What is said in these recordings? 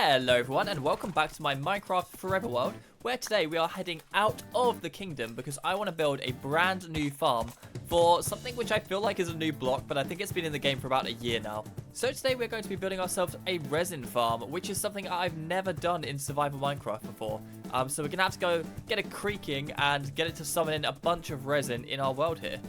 Hello everyone and welcome back to my Minecraft Forever world, where today we are heading out of the kingdom because I want to build a brand new farm for something which I feel like is a new block, but I think it's been in the game for about a year now. So today we're going to be building ourselves a resin farm, which is something I've never done in survival Minecraft before. So we're going to have to go get a creaking and get it to summon in a bunch of resin in our world here.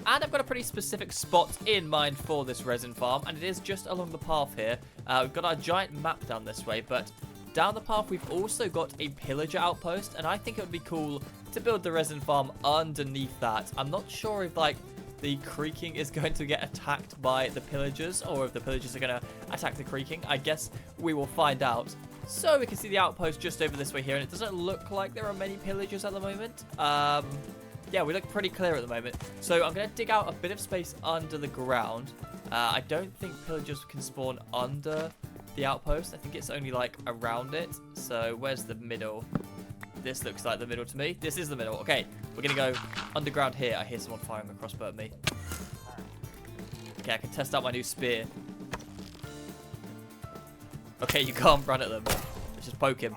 And I've got a pretty specific spot in mind for this resin farm, and it is just along the path here. We've got our giant map down this way, but down the path we've also got a Pillager Outpost, and I think it would be cool to build the resin farm underneath that. I'm not sure if, like, the creaking is going to get attacked by the pillagers, or if the pillagers are going to attack the creaking. I guess we will find out. So we can see the outpost just over this way here, and it doesn't look like there are many pillagers at the moment. Yeah, we look pretty clear at the moment. So I'm going to dig out a bit of space under the ground. I don't think pillagers can spawn under the outpost. I think it's only like around it. So where's the middle? This looks like the middle to me. This is the middle. Okay, we're going to go underground here. I hear someone firing a crossbow at me. Okay, I can test out my new spear. Okay, you can't run at them. Let's just poke him.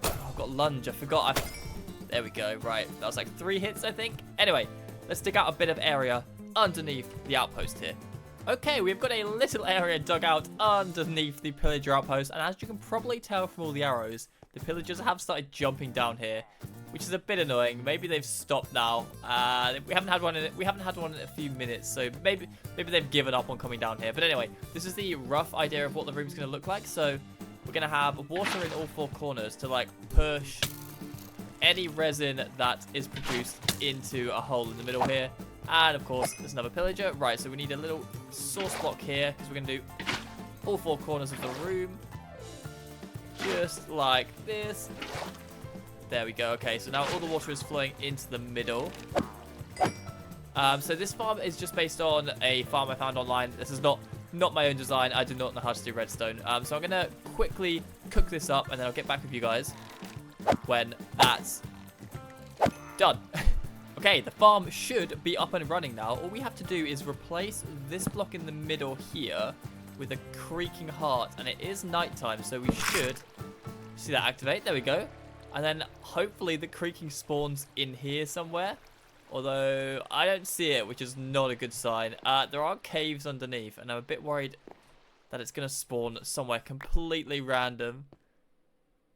Oh, I've got lunge. I forgot. There we go. Right. That was like 3 hits, I think. Anyway, let's dig out a bit of area underneath the outpost here. Okay, we've got a little area dug out underneath the pillager outpost. And as you can probably tell from all the arrows, the pillagers have started jumping down here, which is a bit annoying. Maybe they've stopped now. We haven't had one in a few minutes, so maybe they've given up on coming down here. But anyway, this is the rough idea of what the room's going to look like. So we're going to have water in all 4 corners to like push any resin that is produced into a hole in the middle here. And of course there's another pillager. Right, so we need a little source block here because we're going to do all 4 corners of the room just like this. There we go. Okay, so now all the water is flowing into the middle. So this farm is just based on a farm I found online. This is not my own design. I do not know how to do redstone. So I'm going to quickly cook this up and then I'll get back with you guys when that's done. Okay, the farm should be up and running now. All we have to do is replace this block in the middle here with a creaking heart, and it is nighttime, so we should see that activate. There we go. And then hopefully the creaking spawns in here somewhere, although I don't see it, which is not a good sign. There are caves underneath, and I'm a bit worried that it's going to spawn somewhere completely random.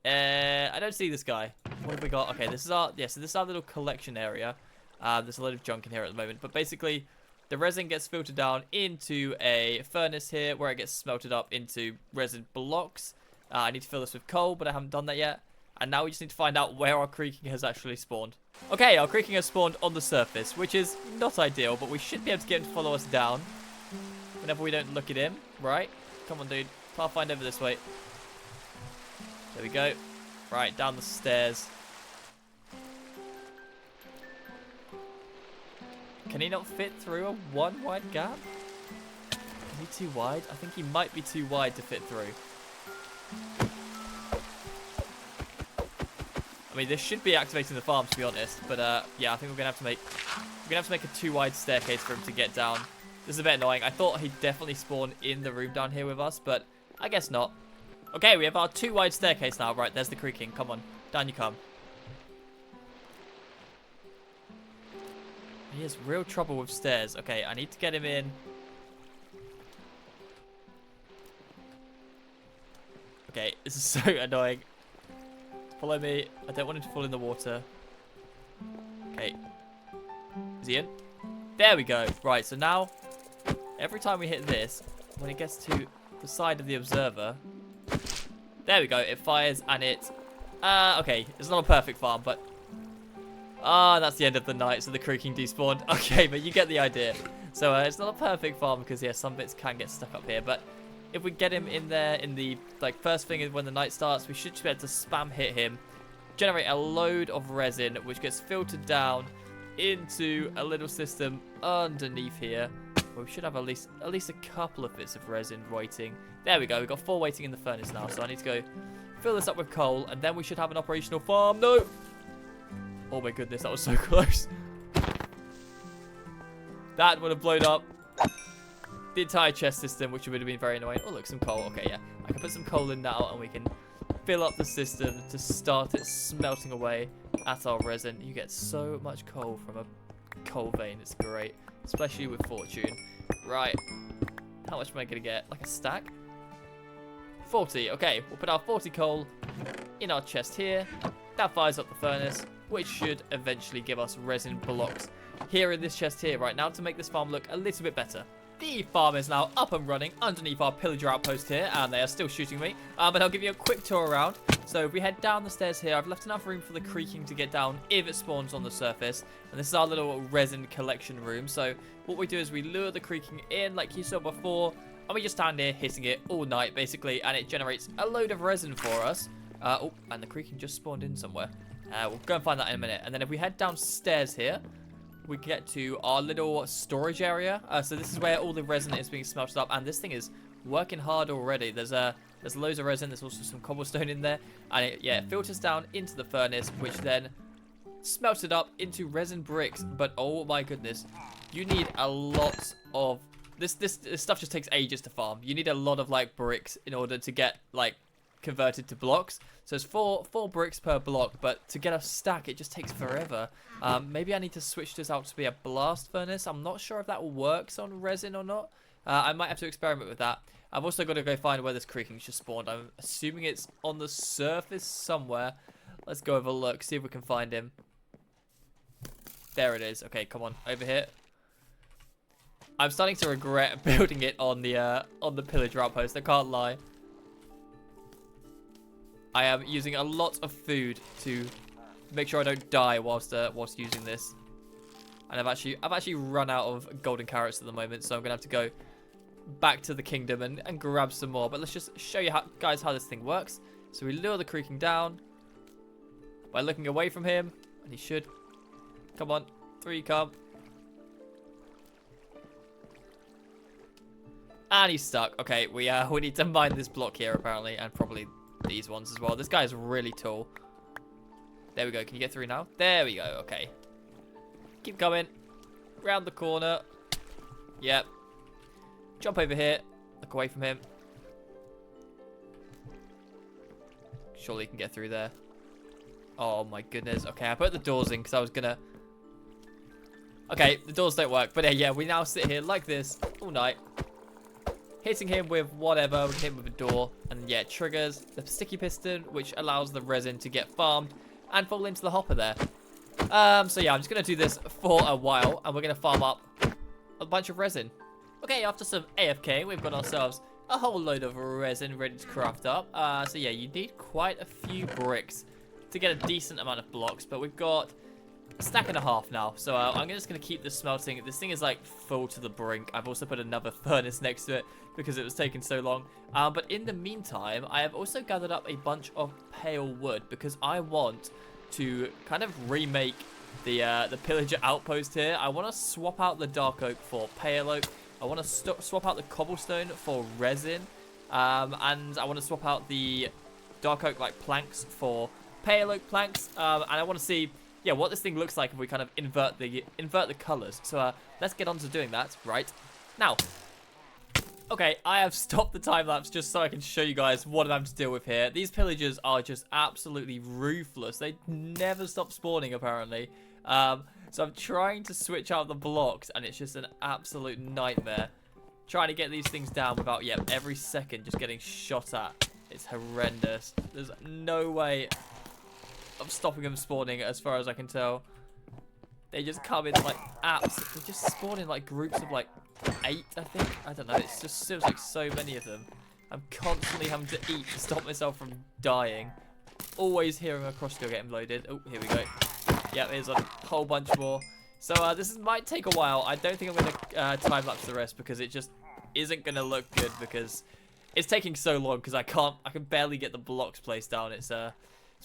I don't see this guy. What have we got? Okay, this is our little collection area. There's a lot of junk in here at the moment, but basically the resin gets filtered down into a furnace here where it gets smelted up into resin blocks. I need to fill this with coal, but I haven't done that yet. And now we just need to find out where our creaking has actually spawned. Okay, our creaking has spawned on the surface, which is not ideal, but we should be able to get him to follow us down whenever we don't look at him, right? Come on, dude. Pathfind over this way. There we go. Right, down the stairs. Can he not fit through a 1 wide gap? Is he too wide? I think he might be too wide to fit through. I mean, this should be activating the farm, to be honest. But yeah, I think we're gonna have to make a 2 wide staircase for him to get down. This is a bit annoying. I thought he'd definitely spawn in the room down here with us, but I guess not. Okay, we have our 2 wide staircase now. Right, there's the creaking. Come on, down you come. He has real trouble with stairs. Okay, I need to get him in. Okay, this is so annoying. Follow me. I don't want him to fall in the water. Okay. Is he in? There we go. Right, so now, every time we hit this, when it gets to the side of the observer, there we go. It fires and it... okay, it's not a perfect farm, but... that's the end of the night, so the creaking despawned. Okay, but you get the idea. So it's not a perfect farm because, yeah, some bits can get stuck up here. But if we get him in there in the, like, first thing is when the night starts, we should be able to spam hit him, generate a load of resin, which gets filtered down into a little system underneath here. Where we should have at least a couple of bits of resin waiting. There we go. We've got 4 waiting in the furnace now, so I need to go fill this up with coal, and then we should have an operational farm. No! Oh my goodness, that was so close. That would have blown up. the entire chest system, which would have been very annoying. Oh, look, some coal. Okay, yeah. I can put some coal in now, and we can fill up the system to start it smelting away at our resin. You get so much coal from a coal vein. It's great, especially with fortune. Right. How much am I going to get? Like a stack? 40. Okay, we'll put our 40 coal in our chest here. That fires up the furnace, which should eventually give us resin blocks here in this chest here right now to make this farm look a little bit better. The farm is now up and running underneath our Pillager Outpost here, and they are still shooting me. But I'll give you a quick tour around. So if we head down the stairs here, I've left enough room for the creaking to get down if it spawns on the surface. And this is our little resin collection room. So what we do is we lure the creaking in like you saw before, and we just stand here hitting it all night basically, and it generates a load of resin for us. Oh, and the creaking just spawned in somewhere. We'll go and find that in a minute. And then if we head downstairs here, we get to our little storage area. So this is where all the resin is being smelted up, and this thing is working hard already. There's loads of resin. There's also some cobblestone in there, and it filters down into the furnace, which then smelts it up into resin bricks. But oh my goodness, you need a lot of this stuff. Just takes ages to farm. You need a lot of like bricks in order to get like converted to blocks. So it's four bricks per block, but to get a stack it just takes forever. Maybe I need to switch this out to be a blast furnace. I'm not sure if that works on resin or not. I might have to experiment with that. I've also got to go find where this creaking just spawned. I'm assuming it's on the surface somewhere. Let's go have a look, see if we can find him. There it is. Okay, come on, over here. I'm starting to regret building it on the Pillager Outpost, I can't lie. I am using a lot of food to make sure I don't die whilst using this. And I've actually run out of golden carrots at the moment, so I'm gonna have to go back to the kingdom and grab some more. But let's just show you guys how this thing works. So we lure the creaking down by looking away from him, and he should come on. 3, come. And he's stuck. Okay, we need to mine this block here apparently, and probably these ones as well. This guy is really tall. There we go. Can you get through now? There we go. Okay. Keep coming. Round the corner. Yep. Jump over here. Look away from him. Surely you can get through there. Oh my goodness. Okay, I put the doors in because I was gonna... Okay, the doors don't work. But yeah, we now sit here like this all night, hitting him with whatever. We hit him with a door, and yeah, it triggers the sticky piston, which allows the resin to get farmed and fall into the hopper there. So yeah, I'm just gonna do this for a while, and we're gonna farm up a bunch of resin. Okay, after some AFK, we've got ourselves a whole load of resin ready to craft up. So yeah, you need quite a few bricks to get a decent amount of blocks, but we've got a stack and a half now. So I'm just gonna keep this smelting. This thing is like full to the brink. I've also put another furnace next to it because it was taking so long. But in the meantime, I have also gathered up a bunch of pale wood because I want to kind of remake the Pillager Outpost here. I want to swap out the dark oak for pale oak. I want to swap out the cobblestone for resin, and I want to swap out the dark oak like planks for pale oak planks. And I want to see, yeah, what this thing looks like if we kind of invert the colors. So let's get on to doing that right now. Okay, I have stopped the time lapse just so I can show you guys what I'm to deal with here. These pillagers are just absolutely ruthless. They never stop spawning apparently. So I'm trying to switch out the blocks, and it's just an absolute nightmare trying to get these things down without, yeah, every second just getting shot at. It's horrendous. There's no way of stopping them spawning as far as I can tell. They just come in like they just spawn in like groups of like 8, I think. I don't know. It just seems like so many of them. I'm constantly having to eat to stop myself from dying. Always hearing a crossbow getting loaded. Oh, here we go. Yeah, there's a whole bunch more. So this might take a while. I don't think I'm going to time lapse the rest because it just isn't going to look good because it's taking so long because I can barely get the blocks placed down. It's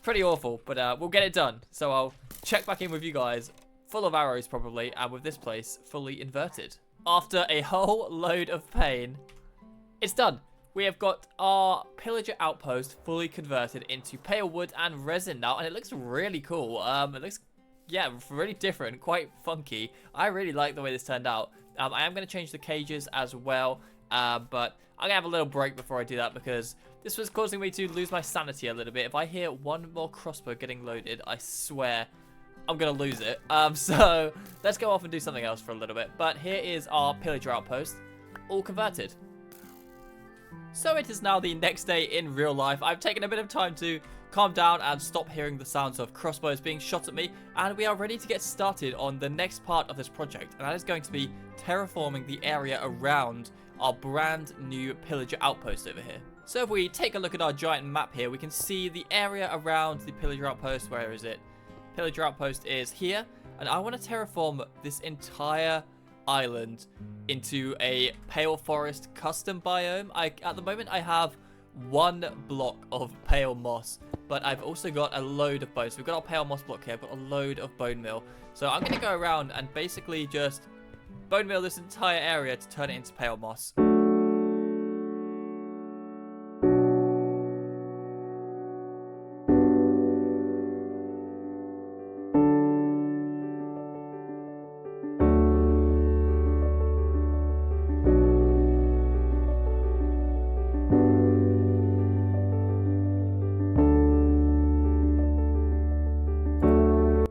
pretty awful, but we'll get it done. So I'll check back in with you guys, full of arrows probably, and with this place fully inverted. After a whole load of pain, it's done. We have got our Pillager Outpost fully converted into pale wood and resin now, and it looks really cool. It looks, yeah, really different, quite funky. I really like the way this turned out. I am going to change the cages as well, but I'm going to have a little break before I do that because this was causing me to lose my sanity a little bit. If I hear one more crossbow getting loaded, I swear I'm going to lose it. So let's go off and do something else for a little bit. But here is our Pillager Outpost, all converted. So it is now the next day in real life. I've taken a bit of time to calm down and stop hearing the sounds of crossbows being shot at me, and we are ready to get started on the next part of this project, and that is going to be terraforming the area around our brand new Pillager Outpost over here. So if we take a look at our giant map here, we can see the area around the Pillager Outpost. Where is it? Pillager Outpost is here, and I want to terraform this entire island into a pale forest custom biome. At the moment I have one block of pale moss, but I've also got a load of bone. So we've got our pale moss block here, I've got a load of bone meal. So I'm going to go around and basically just bone meal this entire area to turn it into pale moss.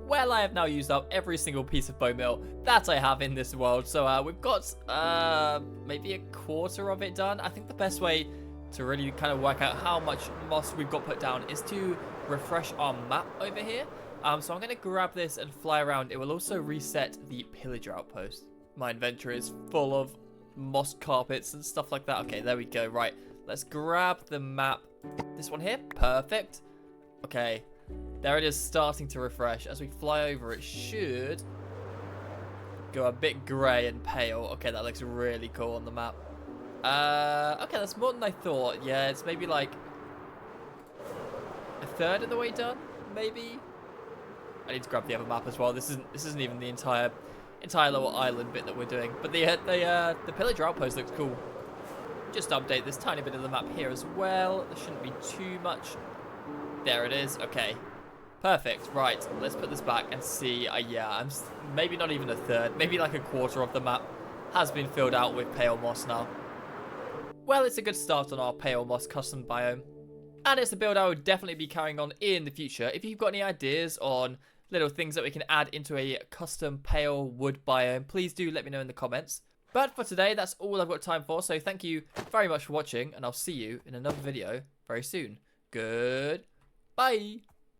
Well, I have now used up every single piece of bone meal that I have in this world. So we've got maybe a quarter of it done. I think the best way to really kind of work out how much moss we've got put down is to refresh our map over here. So I'm going to grab this and fly around. It will also reset the Pillager Outpost. My inventory is full of moss carpets and stuff like that. Okay, there we go. Right, let's grab the map. This one here. Perfect. Okay. There it is, starting to refresh. As we fly over, it should go a bit grey and pale. Okay, that looks really cool on the map. Okay, that's more than I thought. Yeah, it's maybe like a third of the way done, maybe. I need to grab the other map as well. This isn't even the entire little island bit that we're doing. But the Pillager Outpost looks cool. Just update this tiny bit of the map here as well. There shouldn't be too much. There it is. Okay. Perfect. Right. Let's put this back and see. Yeah, maybe not even a third. Maybe like a quarter of the map has been filled out with pale moss now. Well, it's a good start on our pale moss custom biome. And it's a build I would definitely be carrying on in the future. If you've got any ideas on little things that we can add into a custom pale wood biome, please do let me know in the comments. But for today, that's all I've got time for. So thank you very much for watching, and I'll see you in another video very soon. Goodbye.